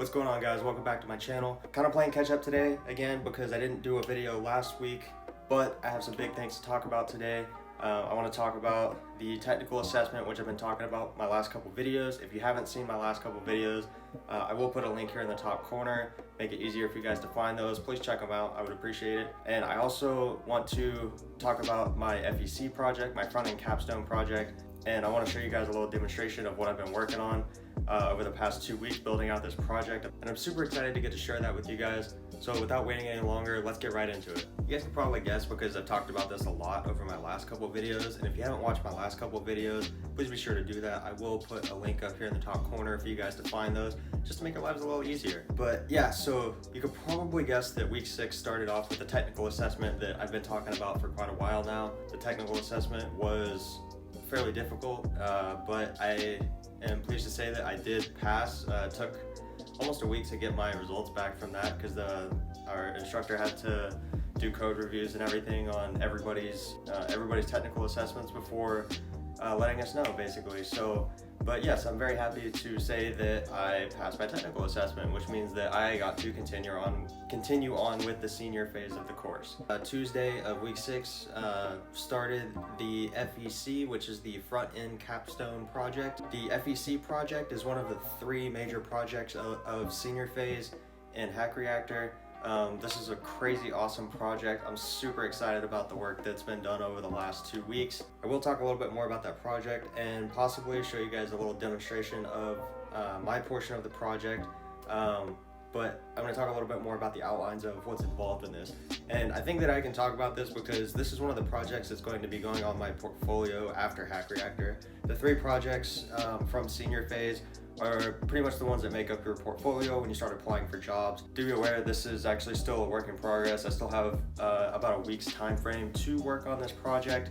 What's going on, guys? Welcome back to my channel. Kind of playing catch up today again because I didn't do a video last week, but I have some big things to talk about today. I want to talk about the technical assessment, which I've been talking about my last couple videos. If you haven't seen my last couple videos, I will put a link here in the top corner, make it easier for you guys to find those. Please check them out, I would appreciate it. And I also want to talk about my FEC project, my front-end capstone project, and I want to show you guys a little demonstration of what I've been working on over the past 2 weeks building out this project, and I'm super excited to get to share that with you guys. So without waiting any longer, let's get right into it. You guys can probably guess because I've talked about this a lot over my last couple videos, and if you haven't watched my last couple videos, please be sure to do that. I will put a link up here in the top corner for you guys to find those, just to make our lives a little easier. But yeah, so you could probably guess that week 6 started off with the technical assessment that I've been talking about for quite a while now. The technical assessment was fairly difficult, but I am pleased to say that I did pass. It took almost a week to get my results back from that because our instructor had to do code reviews and everything on everybody's technical assessments before letting us know, basically. So, but yes, I'm very happy to say that I passed my technical assessment, which means that I got to continue on with the senior phase of the course. Tuesday of week 6 started the FEC, which is the front-end capstone project. The FEC project is one of the 3 major projects of senior phase in Reactor. This is a crazy awesome project. I'm super excited about the work that's been done over the last 2 weeks. I will talk a little bit more about that project and possibly show you guys a little demonstration of my portion of the project. But I'm going to talk a little bit more about the outlines of what's involved in this. And I think that I can talk about this because this is one of the projects that's going to be going on my portfolio after Reactor. The 3 projects from senior phase are pretty much the ones that make up your portfolio when you start applying for jobs. Do be aware this is actually still a work in progress. I still have about a week's time frame to work on this project,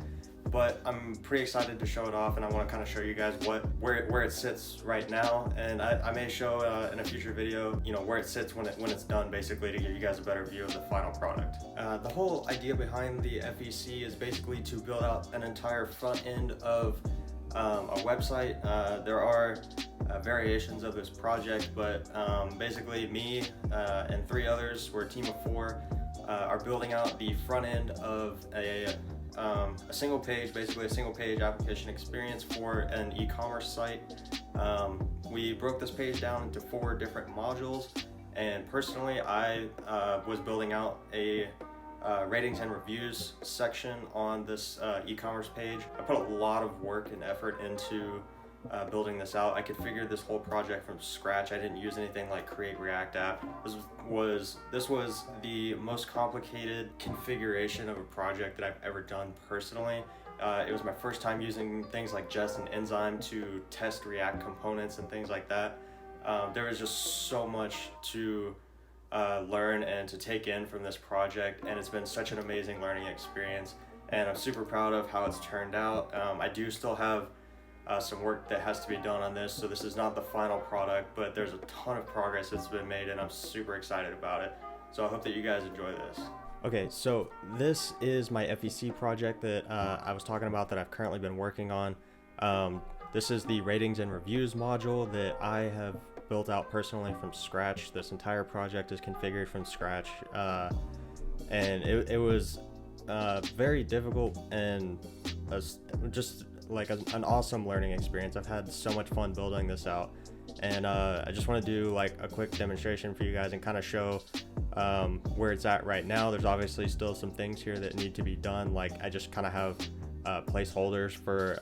but I'm pretty excited to show it off, and I want to kind of show you guys where it sits right now, and I may show in a future video, you know, where it sits when it's done, basically, to give you guys a better view of the final product. The whole idea behind the FEC is basically to build out an entire front end of a website. There are variations of this project, but basically me and 3 others, we're a team of 4, are building out the front end of a single page, basically a single page application experience for an e-commerce site. We broke this page down into 4 different modules, and personally I was building out a ratings and reviews section on this e-commerce page. I put a lot of work and effort into building this out. I configured this whole project from scratch. I didn't use anything like Create React App. This was the most complicated configuration of a project that I've ever done personally. It was my first time using things like Jest and Enzyme to test React components and things like that. There was just so much to learn and to take in from this project, and it's been such an amazing learning experience, and I'm super proud of how it's turned out. I do still have some work that has to be done on this, so this is not the final product, but there's a ton of progress that's been made, and I'm super excited about it. So I hope that you guys enjoy this. Okay, so this is my FEC project that I was talking about that I've currently been working on. This is the ratings and reviews module that I have built out personally from scratch. This entire project is configured from scratch, and it was very difficult and just like an awesome learning experience. I've had so much fun building this out, and I just want to do like a quick demonstration for you guys and kind of show where it's at right now. There's obviously still some things here that need to be done, like I just kind of have placeholders for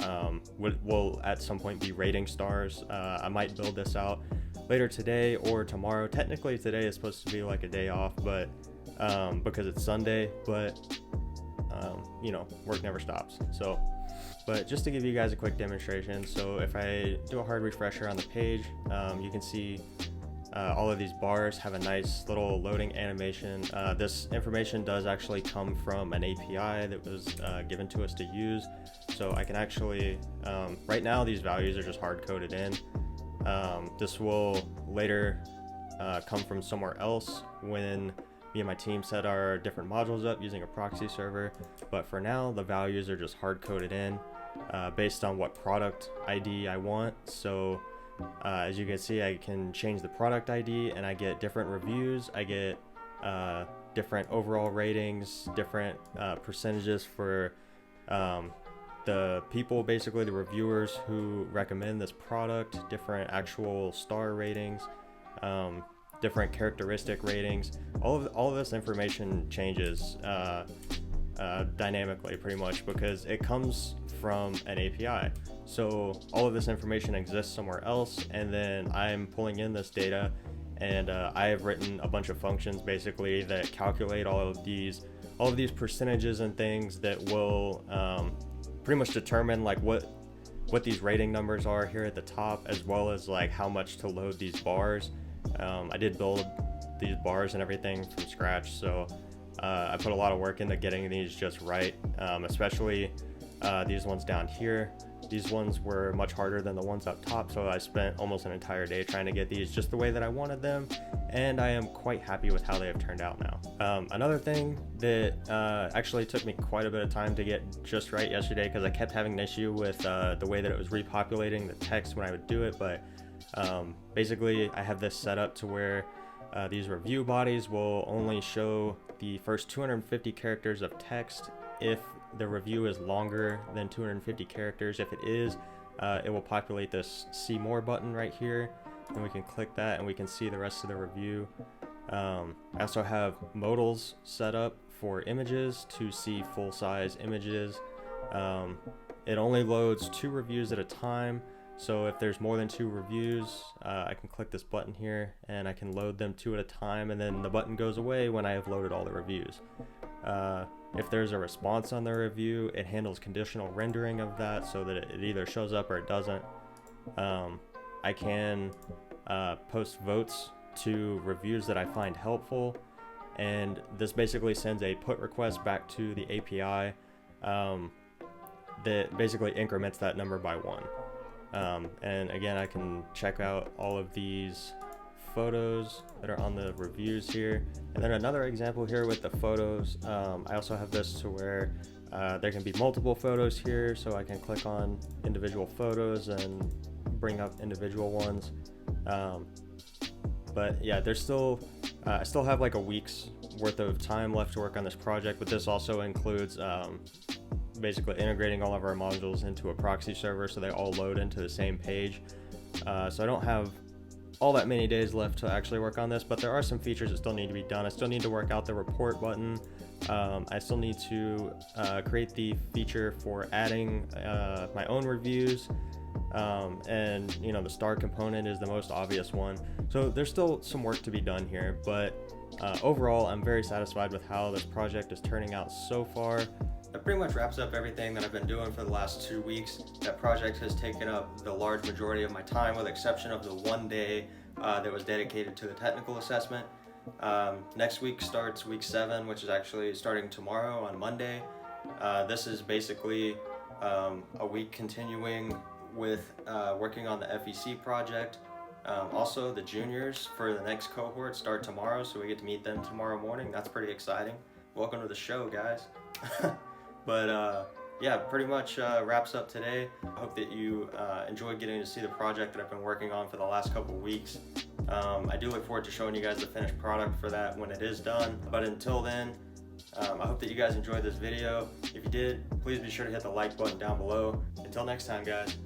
what will at some point be rating stars. I might build this out later today or tomorrow. Technically today is supposed to be like a day off, but because it's Sunday, but you know, work never stops. So, but just to give you guys a quick demonstration, so if I do a hard refresher on the page, you can see all of these bars have a nice little loading animation. This information does actually come from an API that was given to us to use. So I can actually, right now these values are just hard coded in. This will later come from somewhere else when me and my team set our different modules up using a proxy server. But for now, the values are just hard coded in based on what product ID I want. So As you can see, I can change the product ID and I get different reviews. I get different overall ratings, different percentages for the people, basically the reviewers who recommend this product, different actual star ratings, different characteristic ratings. All of this information changes dynamically, pretty much, because it comes from an API. So all of this information exists somewhere else, and then I'm pulling in this data, and I have written a bunch of functions basically that calculate all of these percentages and things that will pretty much determine like what these rating numbers are here at the top, as well as like how much to load these bars. I did build these bars and everything from scratch, so I put a lot of work into getting these just right, especially these ones down here. These ones were much harder than the ones up top, so I spent almost an entire day trying to get these just the way that I wanted them, and I am quite happy with how they have turned out now. Another thing that actually took me quite a bit of time to get just right yesterday, because I kept having an issue with the way that it was repopulating the text when I would do it, but basically I have this set up to where these review bodies will only show the first 250 characters of text if the review is longer than 250 characters. If it is, it will populate this see more button right here, and we can click that and we can see the rest of the review. I also have modals set up for images to see full-size images. It only loads 2 reviews at a time, so if there's more than 2 reviews, I can click this button here and I can load them 2 at a time, and then the button goes away when I have loaded all the reviews. If there's a response on the review, it handles conditional rendering of that so that it either shows up or it doesn't. I can post votes to reviews that I find helpful, and this basically sends a put request back to the API that basically increments that number by 1. And again, I can check out all of these photos that are on the reviews here, and then another example here with the photos. I also have this to where there can be multiple photos here, so I can click on individual photos and bring up individual ones. But yeah, there's still I still have like a week's worth of time left to work on this project, but this also includes basically integrating all of our modules into a proxy server so they all load into the same page. So I don't have all that many days left to actually work on this, but there are some features that still need to be done. I still need to work out the report button. I still need to create the feature for adding my own reviews, and you know, the star component is the most obvious one. So there's still some work to be done here, but overall I'm very satisfied with how this project is turning out so far. That pretty much wraps up everything that I've been doing for the last 2 weeks. That project has taken up the large majority of my time, with the exception of the one day that was dedicated to the technical assessment. Next week starts week 7, which is actually starting tomorrow on Monday. This is basically a week continuing with working on the FEC project. Also, the juniors for the next cohort start tomorrow, so we get to meet them tomorrow morning. That's pretty exciting. Welcome to the show, guys. But yeah, pretty much wraps up today. I hope that you enjoyed getting to see the project that I've been working on for the last couple of weeks. I do look forward to showing you guys the finished product for that when it is done. But until then, I hope that you guys enjoyed this video. If you did, please be sure to hit the like button down below. Until next time, guys.